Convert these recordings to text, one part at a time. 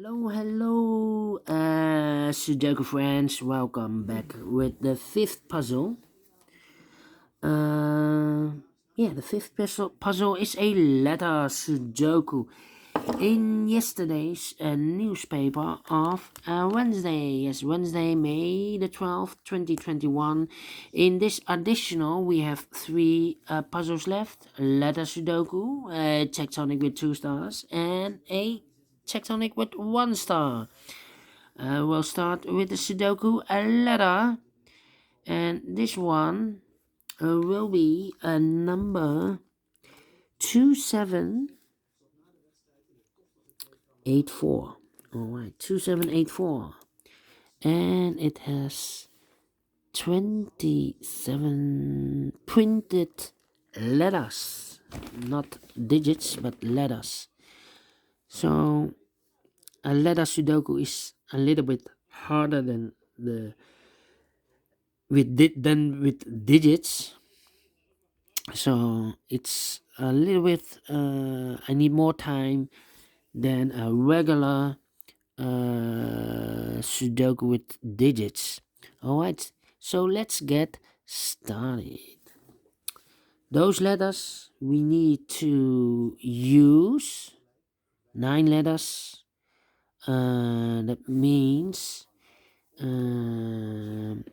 Hello, Sudoku friends. Welcome back with the fifth puzzle. The fifth puzzle is a letter Sudoku in yesterday's newspaper of Wednesday. Yes, Wednesday, May the 12th, 2021. In this additional, we have three puzzles left: letter Sudoku, tectonic with 2 stars, and a tectonic with 1 star. We'll start with the Sudoku letter, and this one will be a number 2784. Alright, 2784, and it has 27 printed letters, not digits but letters. So a letter Sudoku is a little bit harder than with digits, so it's a little bit I need more time than a regular Sudoku with digits. Alright, so let's get started. Those letters we need to use 9 letters. That means the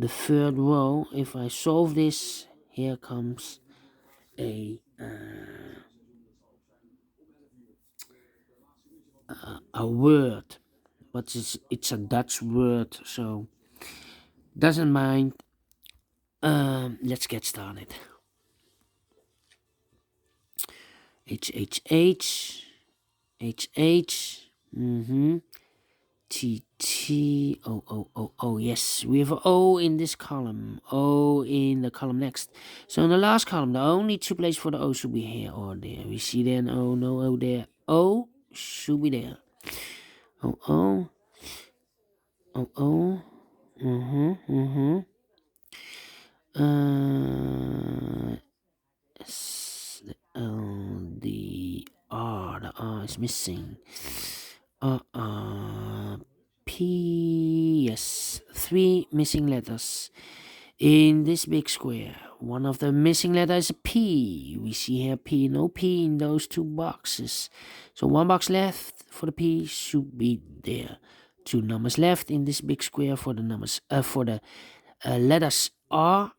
third row. If I solve this, here comes a word, but it's a Dutch word, so doesn't mind. Let's get started. H H H H H T T O O O O. Yes, we have an O in this column. O in the column next. So in the last column, the only 2 places for the O should be here or there. We see there an O, no O there. O should be there. O O O O. The R is missing. P. Yes, 3 missing letters in this big square. One of the missing letters is a P. We see here P. No P in those 2 boxes. So 1 box left for the P should be there. 2 numbers left in this big square for the numbers for the letters R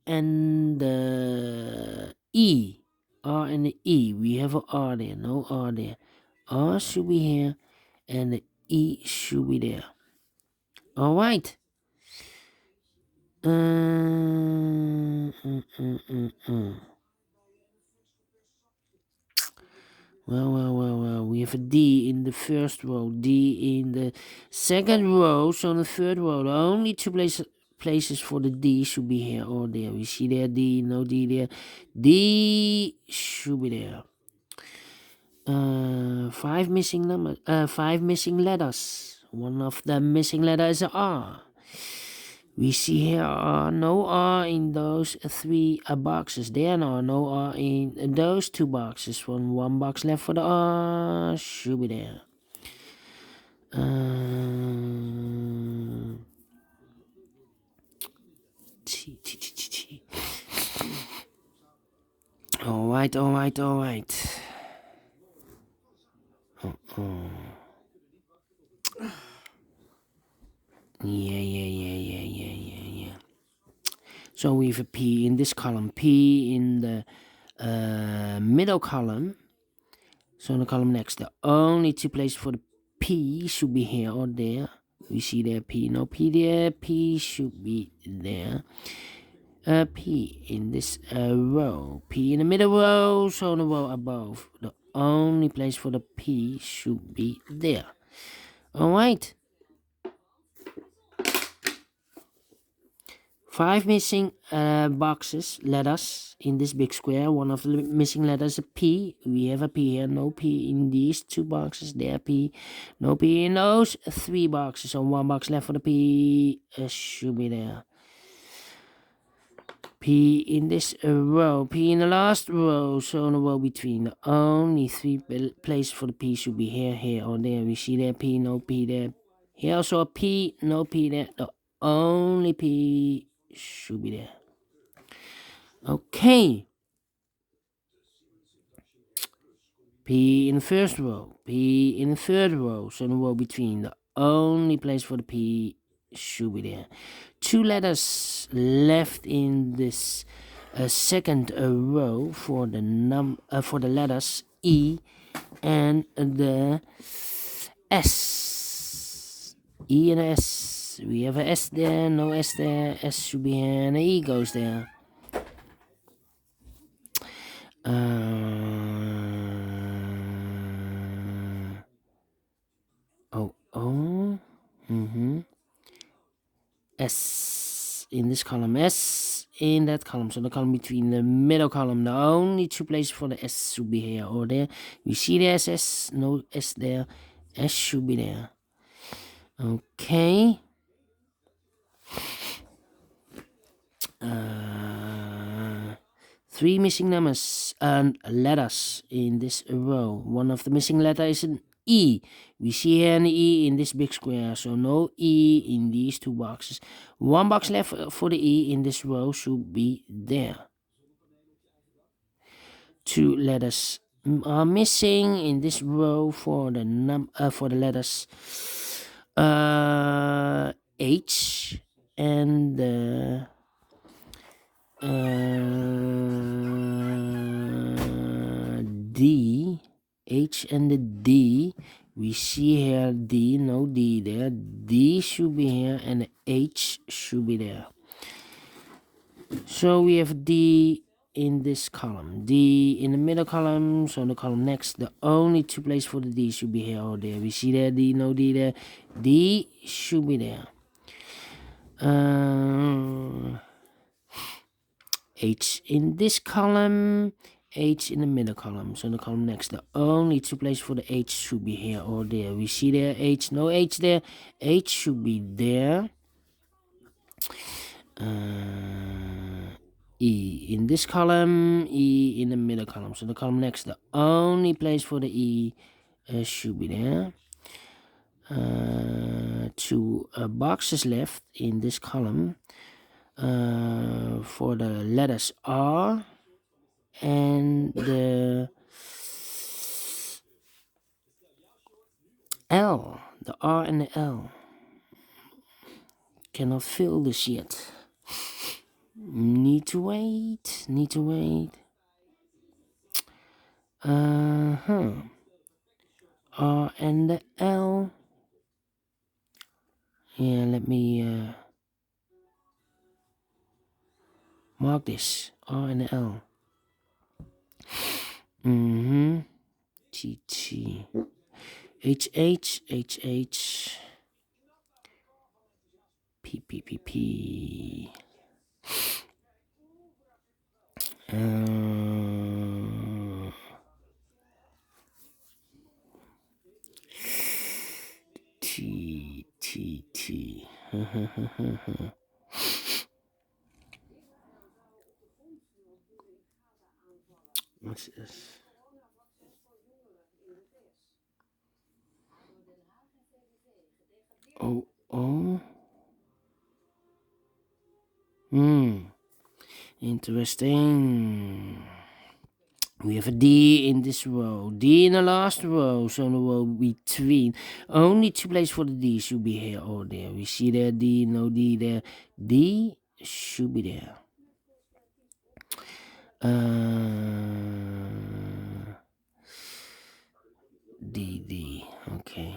and the E. R and the E. We have a R there. No R there. R should be here, and the E should be there. All right. Well. We have a D in the first row, D in the second row. So in the third row, the only 2 places for the D should be here or there. We see there D, no D there. D should be there. 5 missing letters. One of the missing letters is a R. We see here no R in those 3 boxes. There are no R in those 2 boxes. 1 box left for the R should be there. T. All right. Yeah. So we have a P in this column, P in the middle column. So in the column next, the only 2 places for the P should be here or there. We see there P, no P there. P should be there. P in this row, P in the middle row, so in the row above, the only place for the P should be there. All right. 5 missing letters in this big square. One of the missing letters is a P. We have a P here. No P in these 2 boxes. There P. No P in those 3 boxes. So 1 box left for the P should be there. P in this row, P in the last row, so in the row between. The only three places for the P should be here, here, or there. We see there P, no P there. Here also a P, no P there. The only P should be there. Okay. P in the first row, P in the third row, so in the row between. The only place for the P should be there. Two letters left in this second row for the letters E and the S. E and S. We have a S there, no S there. S should be here, and the E goes there. S in this column, S in that column, so the column between the middle column. The only two places for the S should be here or there. We see the S, no S there. S should be there. Okay. Three missing numbers and letters in this row. One of the missing letters is an E. We see here an E in this big square, so no E in these two boxes. One box left for the E in this row should be there. Two letters are missing in this row for the letters H and the D. H and the D. We see here D, no D there. D should be here and the H should be there. So we have D in this column, D in the middle column, so in the column next, the only two places for the D should be here or there. We see there D, no D there. D should be there. H in this column, H in the middle column, so in the column next, the only two places for the H should be here or there. We see there H, no H there. H should be there. E in this column, E in the middle column, so the column next, the only place for the E should be there. Two boxes left in this column for the letters R and the L. The R and the L. Cannot fill this yet. Need to wait. R and the L. Yeah, let me mark this. R and the L. T T. H H H H. P P P P. T T T. What's this? Oh. Interesting. We have a D in this row, D in the last row, so in the row between. Only two places for the D should be here or there. We see there D, no D there. D should be there. D, okay.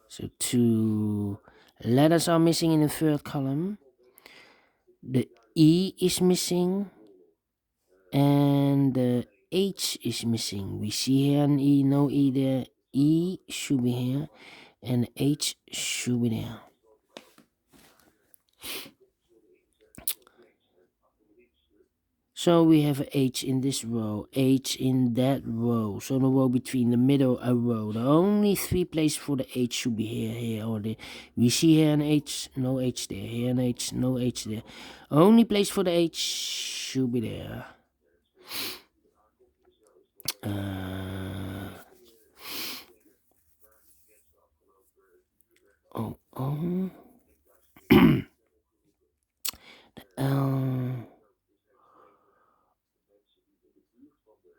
So two letters are missing in the third column. The E is missing. And the H is missing. We see here an E, no E there. E should be here. And H should be there. So we have a H in this row, H in that row. So the row between the middle a row. The only three places for the H should be here, or there. We see here an H, no H there. Here an H, no H there. Only place for the H should be there. Oh.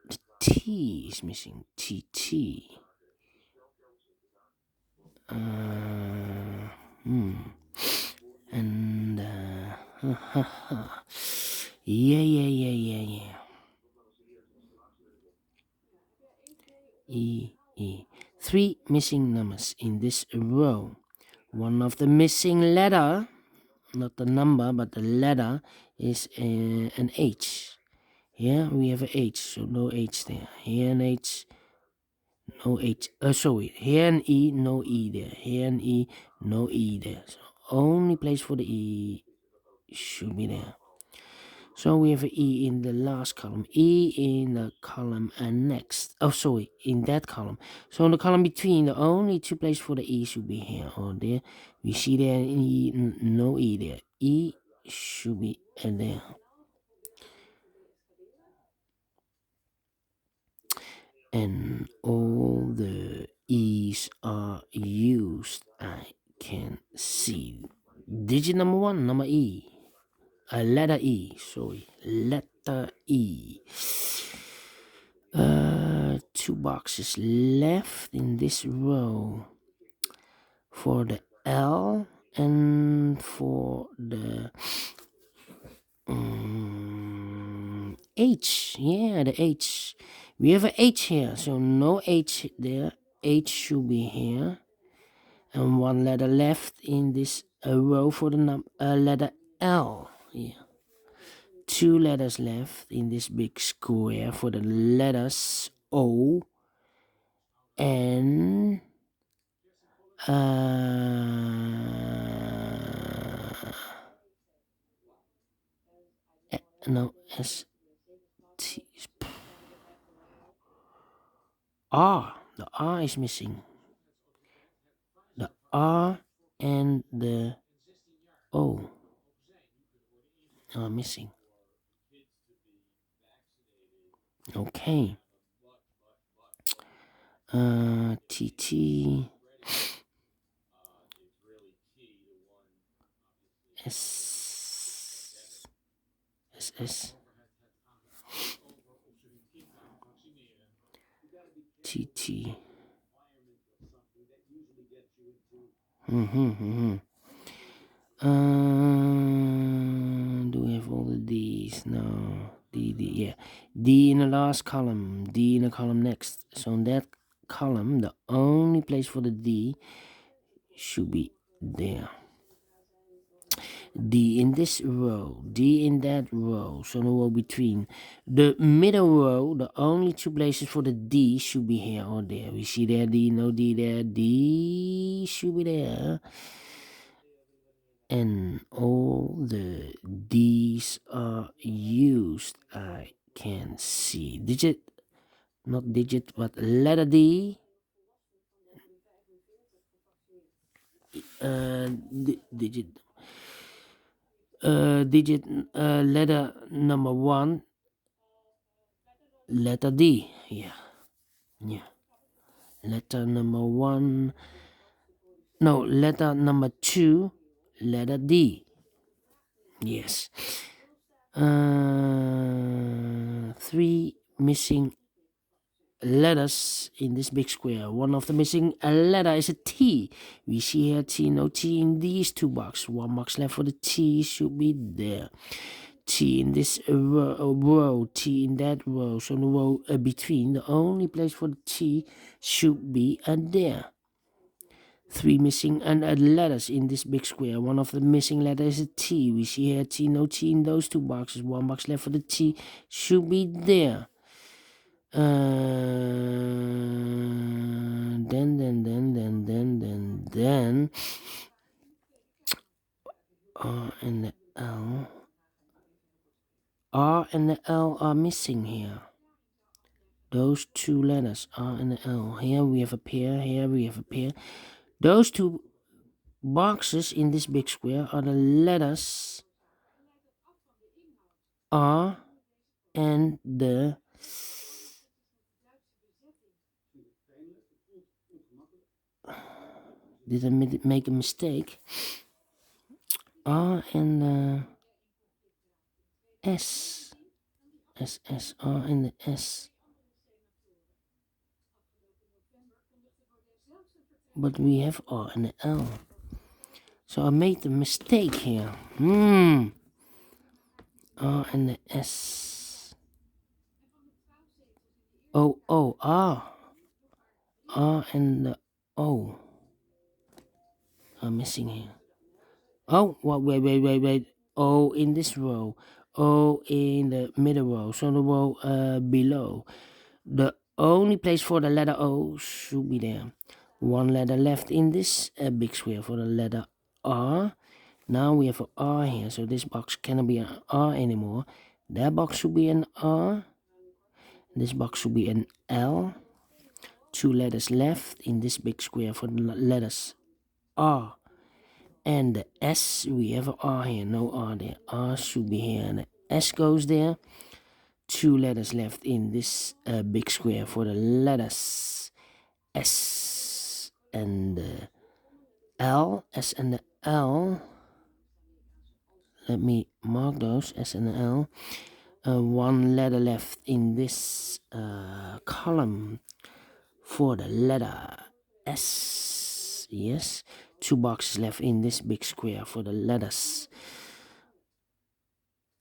The T is missing. TT. And yeah. E. Three missing numbers in this row. One of the missing letter, not the number, but the letter, is an H. Here we have an H, so no H there. Here an H, no H. Sorry, here an E, no E there. Here an E, no E there. So only place for the E should be there. So we have an E in the last column, E in the column next. Oh, sorry, in that column. So in the column between, the only two places for the E should be here or there. We see there an E, no E there. E should be there. And all the E's are used. I can see. Digit number one, number E. Letter E, sorry. Letter E. Two boxes left in this row for the L and for the H. Yeah, the H. We have an H here, so no H there. H should be here. And one letter left in this row for the letter L. Yeah. Two letters left in this big square for the letters O and no, S T R. The R is missing. The R and the O are missing. Okay. TT S TT. Do we have all of these? No. D, yeah. D in the last column. D in the column next. So in that column, the only place for the D should be there. D in this row, D in that row, so the row between. The middle row, the only two places for the D should be here or there. We see there D, no D there, D should be there. And all the D's are used. I can see digit, not digit, but letter D. Digit. Letter number one, letter D. Yeah. Letter number one. No, letter number two, letter D. Yes. Three missing letters in this big square. One of the missing letter is a T. We see here T, no T in these two boxes. One box left for the T should be there. T in this row, T in that row. So the row between, the only place for the T should be there. Three missing letters in this big square. One of the missing letters is a T. We see here T, no T in those two boxes. One box left for the T should be there. Then R and the L R and the L are missing here. Those two letters, R and the L. Here we have a pair, here we have a pair. Those two boxes in this big square are the letters R and the... Did I make a mistake? R and the S. S, R and the S. But we have R and the L. So I made a mistake here. R and the S. R. R and the O are missing here. Oh, wait. O in this row. O in the middle row. So the row below. The only place for the letter O should be there. One letter left in this big square for the letter R. Now we have an R here, so this box cannot be an R anymore. That box should be an R. This box should be an L. Two letters left in this big square for the letters R and the S. We have an R here, no R there. R should be here and the S goes there. Two letters left in this big square for the letters S and the L. S and the L. Let me mark those, S and the L. One letter left in this column for the letter S. Yes. Two boxes left in this big square for the letters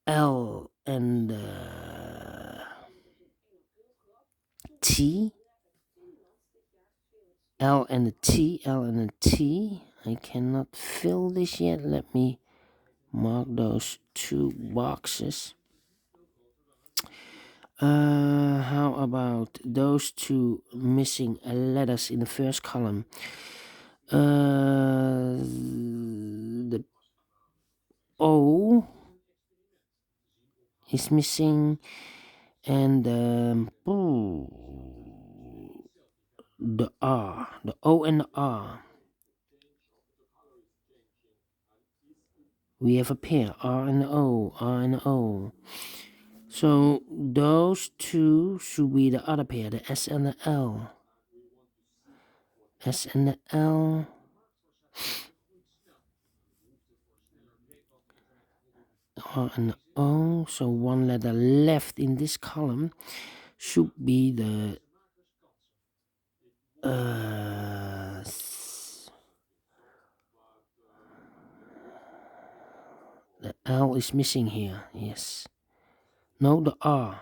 L and T. L and the T. L and the T. I cannot fill this yet. Let me mark those two boxes. How about those two missing letters in the first column? The O is missing, and the R, the O and the R. We have a pair, R and the O, R and the O. So those two should be the other pair, the S and the L. S and the L. R and the O. So one letter left in this column should be the L is missing here. Yes. No, the R.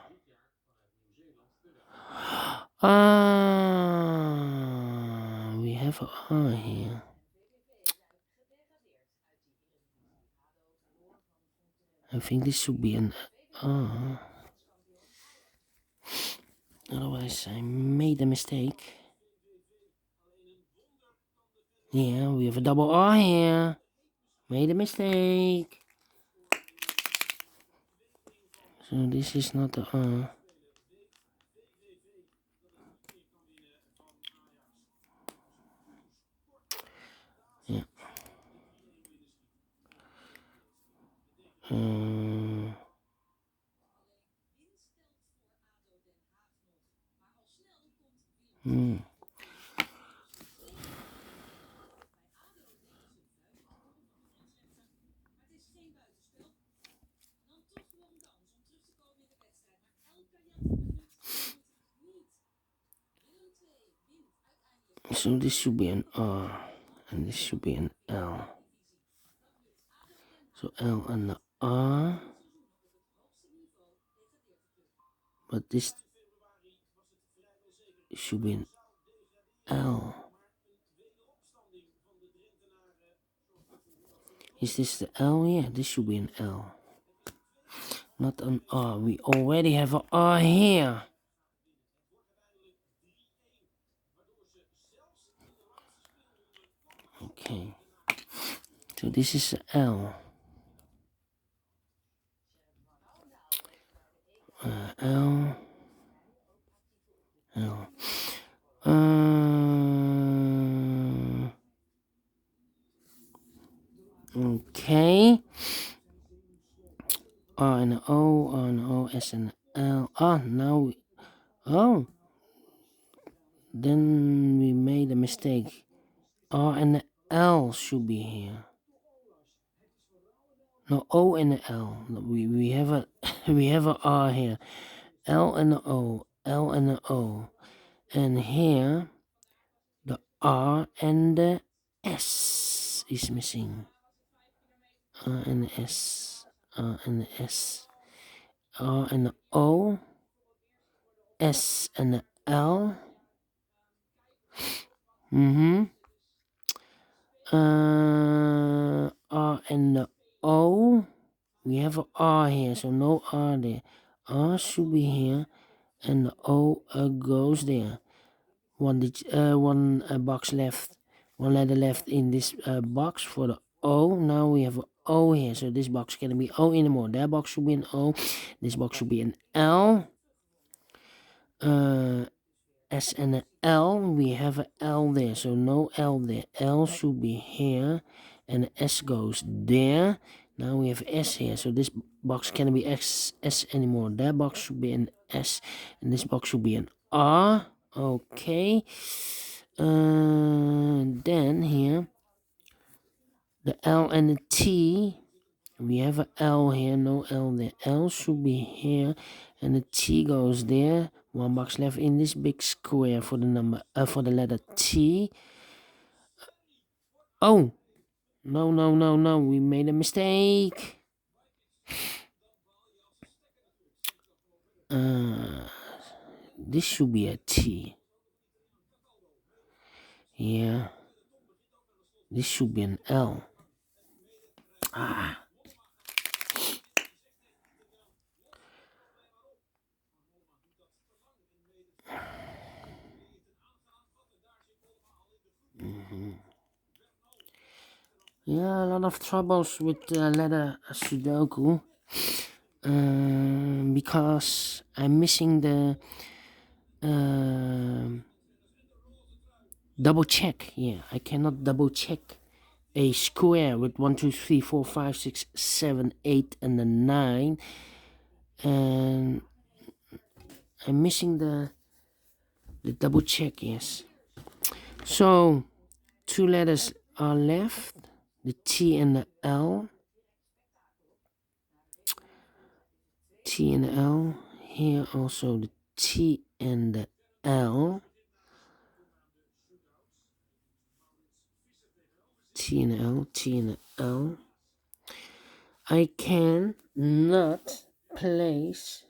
We have an R here. I think this should be an R. Otherwise, I made a mistake. Yeah, we have a double R here. Made a mistake. So this is not the R. Yeah. So this should be an R, and this should be an L. So L and the R. But this should be an L. Is this the L? Yeah, this should be an L. Not an R. We already have an R here. Okay. So this is an L. Okay. R and O, S and L. Now then we made a mistake. R and L should be here. No, O and L. We have a we have a R here. L and O, L and O, and here the R and the S is missing. R and S, R and S, R and O, S and L. R and O. We have a R here, so no R there. R should be here, and the O goes there. One box left, one letter left in this box for the O. Now we have an O here, so this box can't be O anymore. That box should be an O. This box should be an L. S and an L. We have an L there, so no L there. L should be here, and the S goes there. Now we have S here, so this box can't be S anymore. That box should be an S, and this box should be an R. Okay. Then here, the L and the T. We have a L here, no L there. L should be here, and the T goes there. One box left in this big square for the number for the letter T. Oh, no! We made a mistake. This should be a T. Yeah, this should be an L. Yeah, a lot of troubles with letter Sudoku. Because I'm missing the double check. Yeah, I cannot double check a square with 1, 2, 3, 4, 5, 6, 7, 8, and the 9, and I'm missing the double check. Yes, so 2 letters are left, the T and the L. T and the L. Here also the T and the L. T and the L, T and the L. I can not place.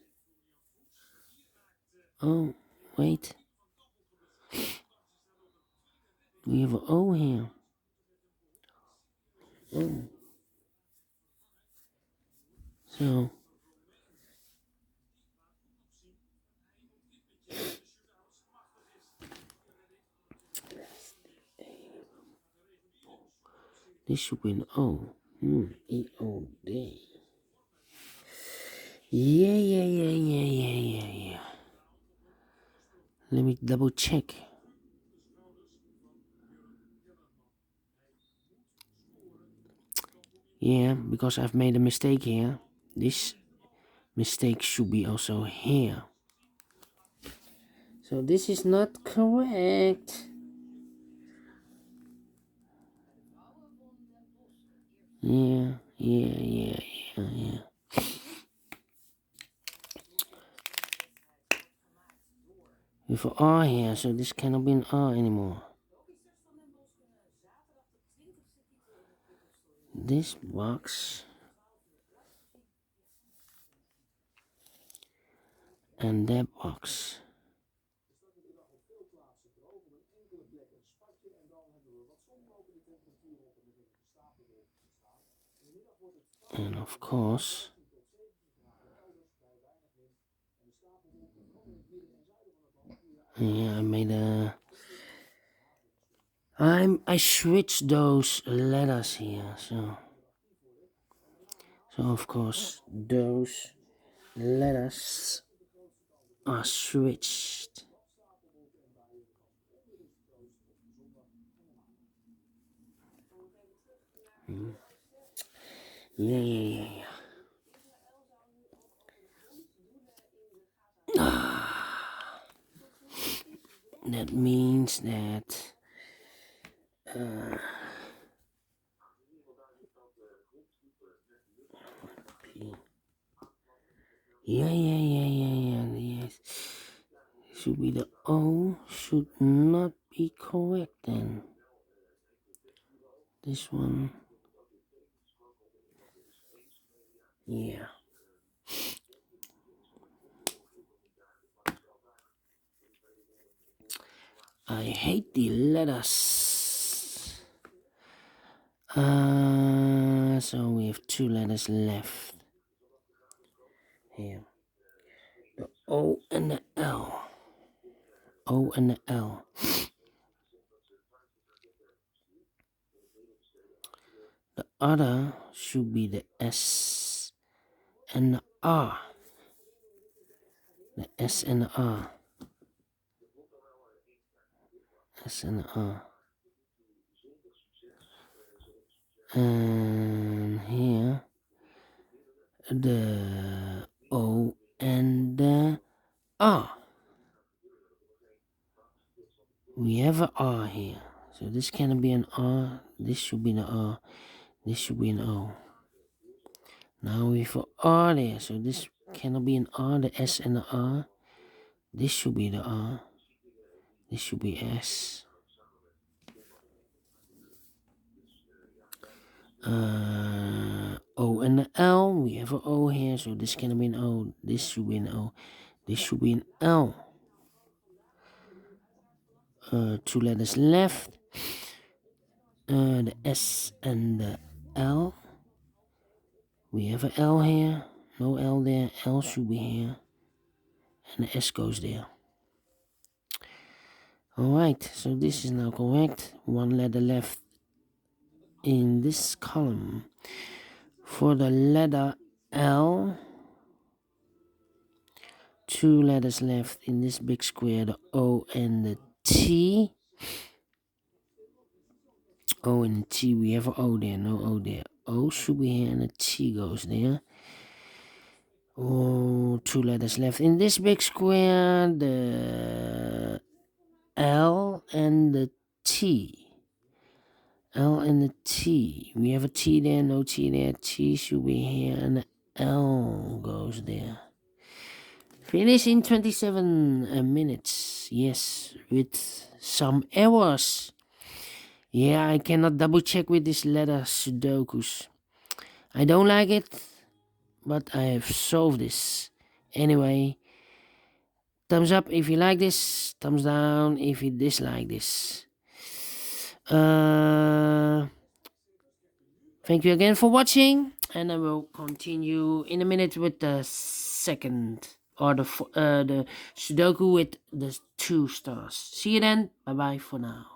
Oh, wait. We have an O here. Oh. So. This should be an O. E-O-D. Yeah. Let me double check. Yeah, because I've made a mistake here. This mistake should be also here. So this is not correct. Yeah. With an R here, so this cannot be an R anymore. This box and that box. And of course, yeah, I made a. I switched those letters here, so of course those letters are switched. Yeah. That means that yes. Should be the O, should not be correct then. This one. Yeah. I hate the letters. So we have 2 letters left. Here. The O and the L. O and the L. The other should be the S and the R. The S and the R. S and the R. And here, the O and the R. We have an R here. So this cannot be an R. This should be an R. This should be an O. Now we have an R there. So this cannot be an R. The S and the R. This should be the R. This should be S. O and the L. We have an O here. So this cannot be an O. This should be an O. This should be an L. 2 letters left. The S and the L. We have an L here. No L there. L should be here. And the S goes there. Alright, so this is now correct. 1 letter left in this column. For the letter L, 2 letters left in this big square, the O and the T. O and T, we have an O there, no O there. O should be here and the T goes there. Oh, 2 letters left in this big square, the L and the T. L and the T. We have a T there, no T there. T should be here and the L goes there. Finish in 27 minutes. Yes, with some errors. Yeah, I cannot double check with this letter Sudokus. I don't like it, but I have solved this. Anyway, thumbs up if you like this, thumbs down if you dislike this. Thank you again for watching, and I will continue in a minute with the second, or the Sudoku with the 2 stars. See you then. Bye bye for now.